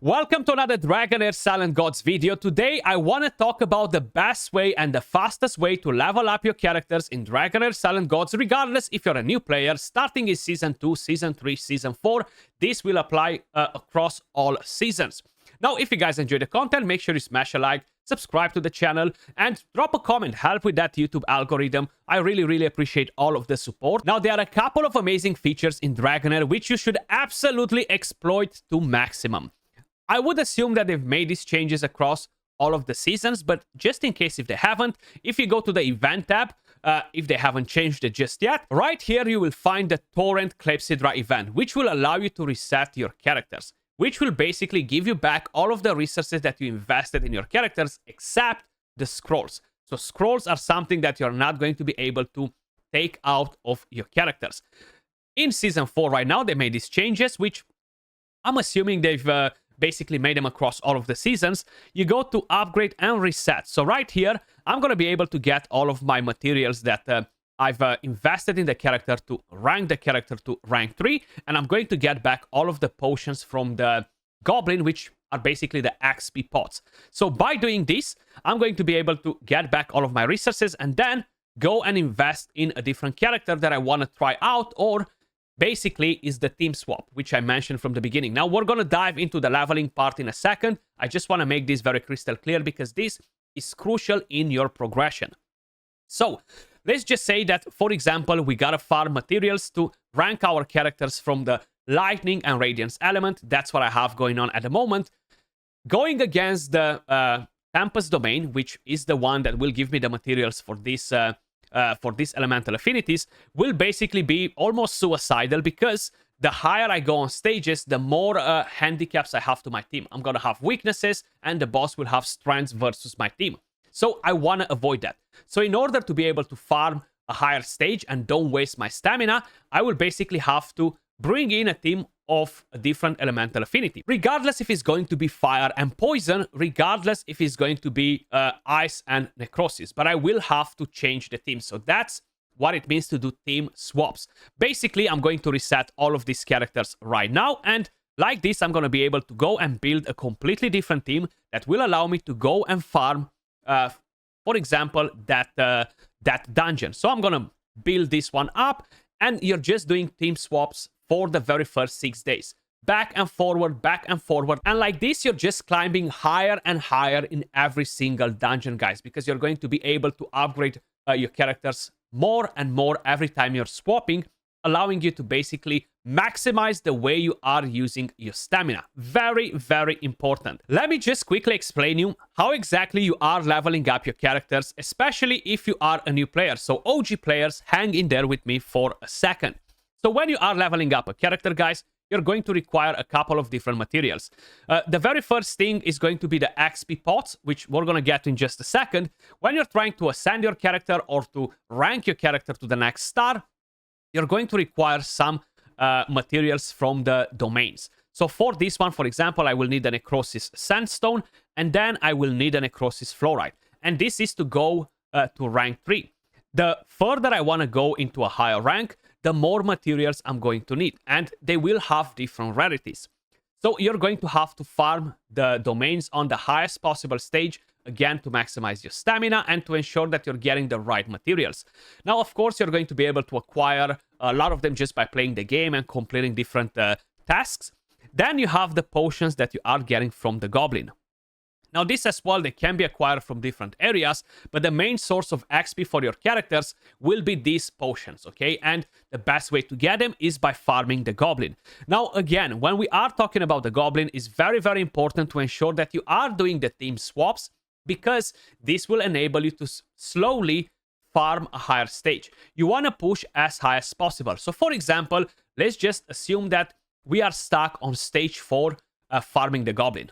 Welcome to another Dragonheir Silent Gods video. Today I want to talk about the best way and the fastest way to level up your characters in Dragonheir Silent Gods, regardless if you're a new player, starting in Season 2, Season 3, Season 4. This will apply across all seasons. Now, if you guys enjoy the content, make sure you smash a like, subscribe to the channel, and drop a comment. Help with that YouTube algorithm. I really appreciate all of the support. Now, there are a couple of amazing features in Dragonheir which you should absolutely exploit to maximum. I would assume that they've made these changes across all of the seasons, but just in case if they haven't, if you go to the event tab, if they haven't changed it just yet, right here you will find the Torrent Clepsydra event, which will allow you to reset your characters, which will basically give you back all of the resources that you invested in your characters, except the scrolls. So scrolls are something that you're not going to be able to take out of your characters. In Season 4 right now, they made these changes, which I'm assuming they've basically made them across all of the seasons. You go to upgrade and reset. So right here, I'm going to be able to get all of my materials that I've invested in the character to rank the character to rank 3. And I'm going to get back all of the potions from the goblin, which are basically the XP pots. So by doing this, I'm going to be able to get back all of my resources and then go and invest in a different character that I want to try out, or basically is the team swap, which I mentioned from the beginning. Now, we're going to dive into the leveling part in a second. I just want to make this very crystal clear because this is crucial in your progression. So, let's just say that, for example, we got to farm materials to rank our characters from the lightning and radiance element. That's what I have going on at the moment. Going against the Tempest domain, which is the one that will give me the materials for these elemental affinities, will basically be almost suicidal, because the higher I go on stages, the more handicaps I have to my team. I'm gonna have weaknesses, and the boss will have strengths versus my team. So I want to avoid that. So in order to be able to farm a higher stage and don't waste my stamina, I will basically have to bring in a team of a different elemental affinity, regardless if it's going to be fire and poison, regardless if it's going to be ice and necrosis. But I will have to change the team. So that's what it means to do team swaps. Basically, I'm going to reset all of these characters right now, and like this, I'm going to be able to go and build a completely different team that will allow me to go and farm, for example, that dungeon. So I'm going to build this one up, and you're just doing team swaps for the very first 6 days. Back and forward. And like this, you're just climbing higher and higher in every single dungeon, guys, because you're going to be able to upgrade your characters more and more every time you're swapping, allowing you to basically maximize the way you are using your stamina. Very important. Let me just quickly explain you how exactly you are leveling up your characters, especially if you are a new player. So OG players, hang in there with me for a second. So when you are leveling up a character, guys, you're going to require a couple of different materials. The very first thing is going to be the XP pots, which we're going to get in just a second. When you're trying to ascend your character or to rank your character to the next star, you're going to require some materials from the domains. So for this one, for example, I will need a necrosis sandstone, and then I will need a necrosis fluorite. And this is to go to rank 3. The further I want to go into a higher rank, the more materials I'm going to need, and they will have different rarities. So you're going to have to farm the domains on the highest possible stage, again, to maximize your stamina and to ensure that you're getting the right materials. Now, of course, you're going to be able to acquire a lot of them just by playing the game and completing different tasks. Then you have the potions that you are getting from the goblin. Now, this as well, they can be acquired from different areas, but the main source of XP for your characters will be these potions, okay? And the best way to get them is by farming the goblin. Now, again, when we are talking about the goblin, it's very important to ensure that you are doing the team swaps, because this will enable you to slowly farm a higher stage. You want to push as high as possible. So, for example, let's just assume that we are stuck on stage 4 farming the goblin.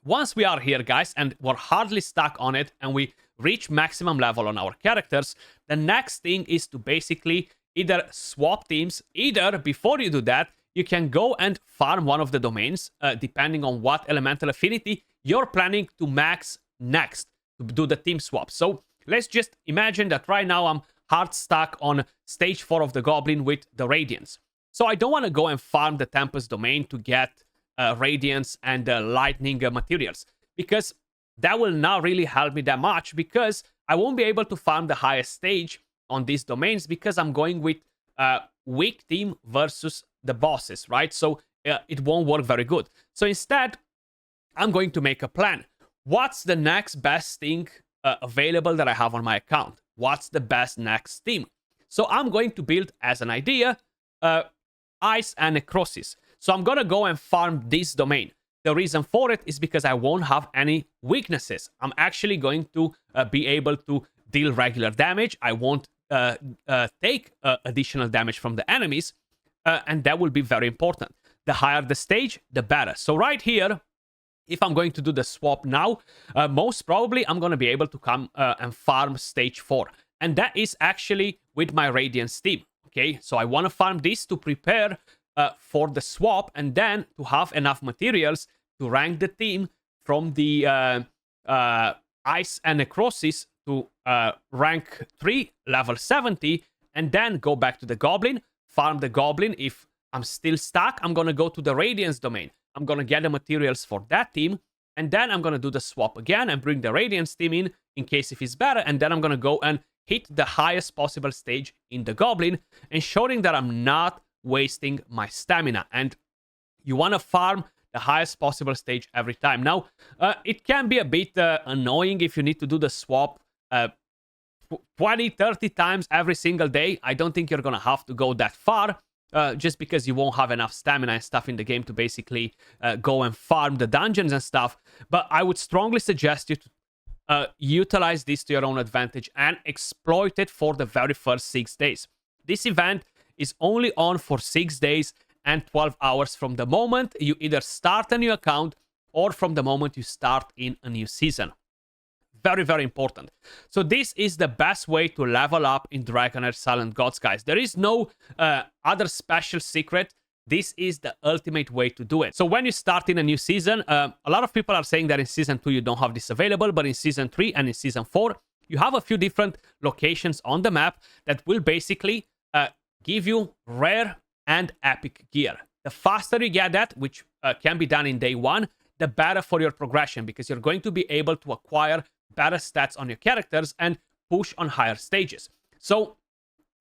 Once we are here, guys, and we're hardly stuck on it, and we reach maximum level on our characters, the next thing is to basically either swap teams. Either, before you do that, you can go and farm one of the domains, depending on what elemental affinity you're planning to max next to do the team swap. So let's just imagine that right now I'm hard stuck on stage 4 of the goblin with the radiance. So I don't want to go and farm the Tempest domain to get radiance and lightning materials, because that will not really help me that much, because I won't be able to farm the highest stage on these domains, because I'm going with weak team versus the bosses, right? So it won't work very good. So instead, I'm going to make a plan. What's the next best thing available that I have on my account? What's the best next team? So I'm going to build, as an idea, Ice and Necrosis. So I'm going to go and farm this domain. The reason for it is because I won't have any weaknesses. I'm actually going to be able to deal regular damage. I won't take additional damage from the enemies, and that will be very important. The higher the stage, the better. So right here, if I'm going to do the swap now, most probably I'm going to be able to come and farm stage 4. And that is actually with my Radiance team. Okay, so I want to farm this to prepare for the swap, and then to have enough materials to rank the team from the Ice and Necrosis to rank 3, level 70, and then go back to the Goblin, farm the Goblin. If I'm still stuck, I'm going to go to the Radiance domain. I'm going to get the materials for that team, and then I'm going to do the swap again and bring the Radiance team in case if it's better, and then I'm going to go and hit the highest possible stage in the Goblin, ensuring that I'm not wasting my stamina. And you want to farm the highest possible stage every time. Now, it can be a bit annoying if you need to do the swap 20, 30 times every single day. I don't think you're going to have to go that far, just because you won't have enough stamina and stuff in the game to basically go and farm the dungeons and stuff. But I would strongly suggest you to utilize this to your own advantage and exploit it for the very first 6 days. This event is only on for 6 days and 12 hours from the moment you either start a new account or from the moment you start in a new season. Very, very important. So this is the best way to level up in Dragonheir Silent Gods, guys. There is no other special secret. This is the ultimate way to do it. So when you start in a new season, a lot of people are saying that in Season 2 you don't have this available, but in Season 3 and in Season 4, you have a few different locations on the map that will basically give you rare and epic gear. The faster you get that, which can be done in day 1, the better for your progression, because you're going to be able to acquire better stats on your characters and push on higher stages. So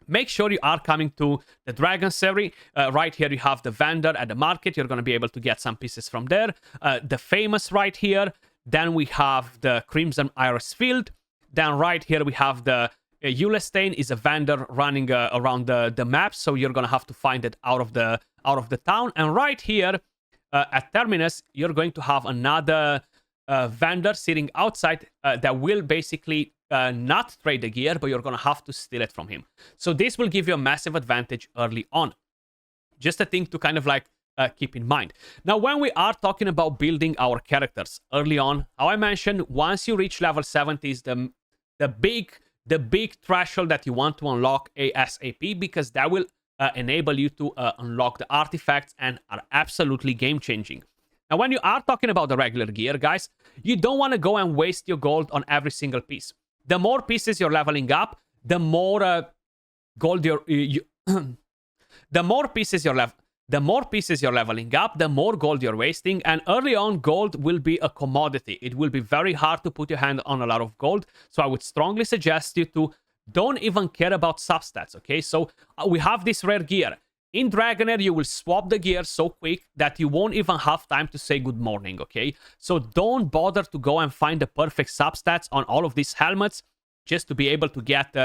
make sure you are coming to the Dragonheir. Right here you have the vendor at the market. You're going to be able to get some pieces from there. The famous right here. Then we have the Crimson Iris Field. Then right here we have the Eulestein is a vendor running around the map, so you're going to have to find it out of the town. And right here at Terminus, you're going to have another vendor sitting outside that will basically not trade the gear, but you're going to have to steal it from him. So this will give you a massive advantage early on. Just a thing to kind of like keep in mind. Now, when we are talking about building our characters early on, how I mentioned, once you reach level 70 is the big threshold that you want to unlock ASAP, because that will enable you to unlock the artifacts and are absolutely game-changing. Now, when you are talking about the regular gear, guys, you don't want to go and waste your gold on every single piece. The more pieces you're leveling up, the more gold the more pieces you're leveling up, the more gold you're wasting. And early on, gold will be a commodity. It will be very hard to put your hand on a lot of gold. So I would strongly suggest you to don't even care about substats, okay? So we have this rare gear. In Dragonheir, you will swap the gear so quick that you won't even have time to say good morning, okay? So don't bother to go and find the perfect substats on all of these helmets just to be able to get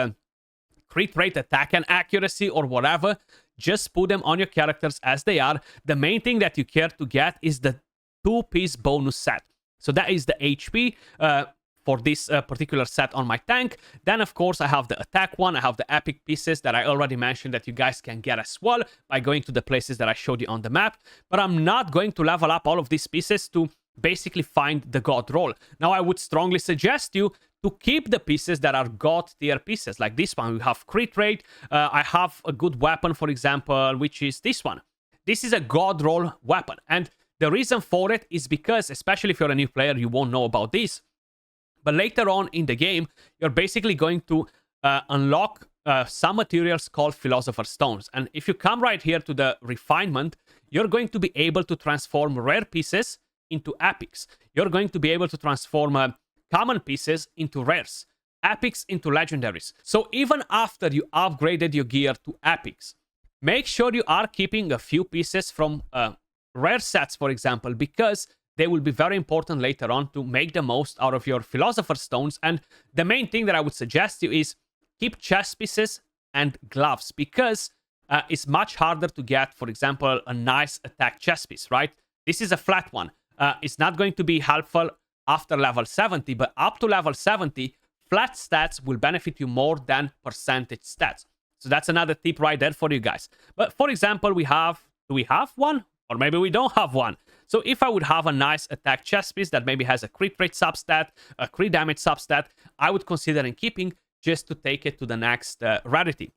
crit rate, attack, and accuracy or whatever. Just put them on your characters as they are. The main thing that you care to get is the 2-piece bonus set. So that is the HP for this particular set on my tank. Then, of course, I have the attack one. I have the epic pieces that I already mentioned that you guys can get as well by going to the places that I showed you on the map. But I'm not going to level up all of these pieces to basically find the god roll. Now, I would strongly suggest you to keep the pieces that are god tier pieces. Like this one, we have crit rate. I have a good weapon, for example, which is this one. This is a god roll weapon. And the reason for it is because, especially if you're a new player, you won't know about this. But later on in the game, you're basically going to unlock some materials called Philosopher's Stones. And if you come right here to the refinement, you're going to be able to transform rare pieces into epics. You're going to be able to transform common pieces into rares, epics into legendaries. So even after you upgraded your gear to epics, make sure you are keeping a few pieces from rare sets, for example, because they will be very important later on to make the most out of your Philosopher's Stones. And the main thing that I would suggest you is keep chest pieces and gloves, because it's much harder to get, for example, a nice attack chest piece, right? This is a flat one. It's not going to be helpful after level 70, but up to level 70, flat stats will benefit you more than percentage stats. So that's another tip right there for you guys. But for example, do we have one? Or maybe we don't have one. So if I would have a nice attack chest piece that maybe has a crit rate substat, a crit damage substat, I would consider in keeping just to take it to the next rarity.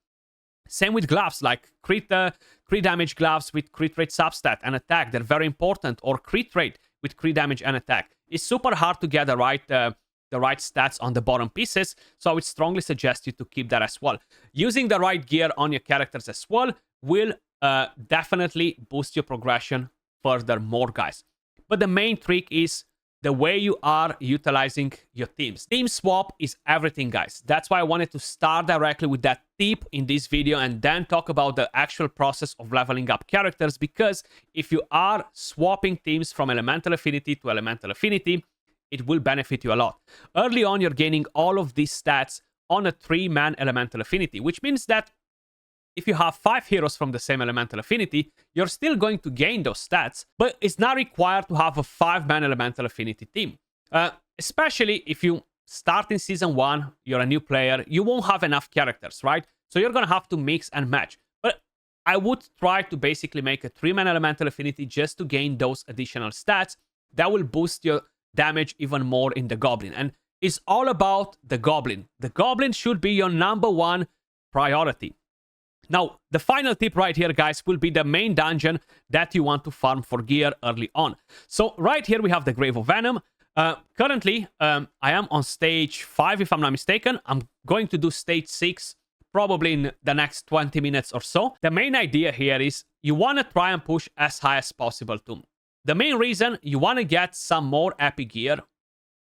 Same with gloves, like crit damage gloves with crit rate substat and attack. They're very important. Or crit rate with crit damage and attack. It's super hard to get the right stats on the bottom pieces, so I would strongly suggest you to keep that as well. Using the right gear on your characters as well will definitely boost your progression furthermore, guys. But the main trick is the way you are utilizing your teams. Team swap is everything, guys. That's why I wanted to start directly with that tip in this video and then talk about the actual process of leveling up characters, because if you are swapping teams from elemental affinity to elemental affinity, it will benefit you a lot. Early on, you're gaining all of these stats on a 3-man elemental affinity, which means that if you have 5 heroes from the same elemental affinity, you're still going to gain those stats, but it's not required to have a 5-man elemental affinity team. Especially if you start in Season 1, you're a new player, you won't have enough characters, right? So you're going to have to mix and match. But I would try to basically make a 3-man elemental affinity just to gain those additional stats. That will boost your damage even more in the Goblin. And it's all about the Goblin. The Goblin should be your #1 priority. Now, the final tip right here, guys, will be the main dungeon that you want to farm for gear early on. So right here, we have the Grave of Venom. Currently, I am on stage 5, if I'm not mistaken. I'm going to do stage 6 probably in the next 20 minutes or so. The main idea here is you want to try and push as high as possible too. The main reason you want to get some more epic gear.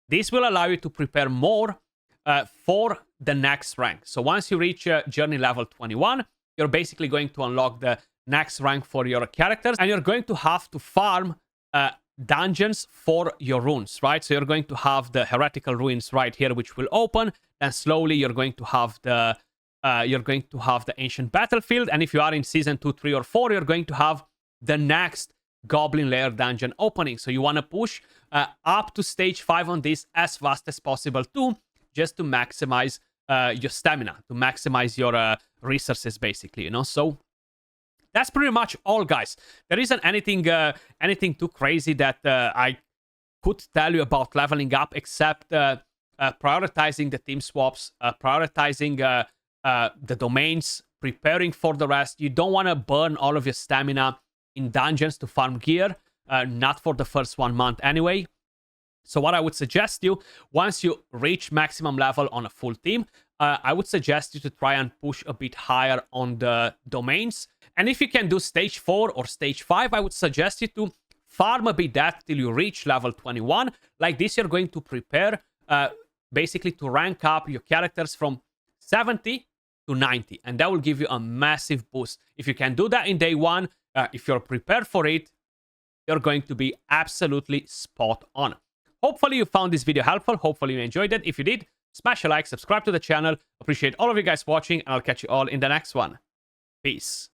This will allow you to prepare more for the next rank. So once you reach journey level 21, you're basically going to unlock the next rank for your characters, and you're going to have to farm dungeons for your runes, right? So you're going to have the heretical ruins right here, which will open. Then slowly you're going to have the ancient battlefield, and if you are in season 2, 3, or 4, you're going to have the next Goblin Lair dungeon opening. So you want to push up to stage 5 on this as fast as possible too, just to maximize your stamina, to maximize your resources, basically, you know. So that's pretty much all, guys. There isn't anything too crazy that I could tell you about leveling up, except prioritizing the team swaps, prioritizing the domains, preparing for the rest. You don't want to burn all of your stamina in dungeons to farm gear, not for the first 1 month anyway. So what I would suggest you, once you reach maximum level on a full team, I would suggest you to try and push a bit higher on the domains. And if you can do stage 4 or stage 5, I would suggest you to farm a bit that till you reach level 21. Like this, you're going to prepare basically to rank up your characters from 70 to 90. And that will give you a massive boost. If you can do that in day 1, if you're prepared for it, you're going to be absolutely spot on. Hopefully you found this video helpful. Hopefully you enjoyed it. If you did, smash a like, subscribe to the channel. Appreciate all of you guys watching, and I'll catch you all in the next one. Peace.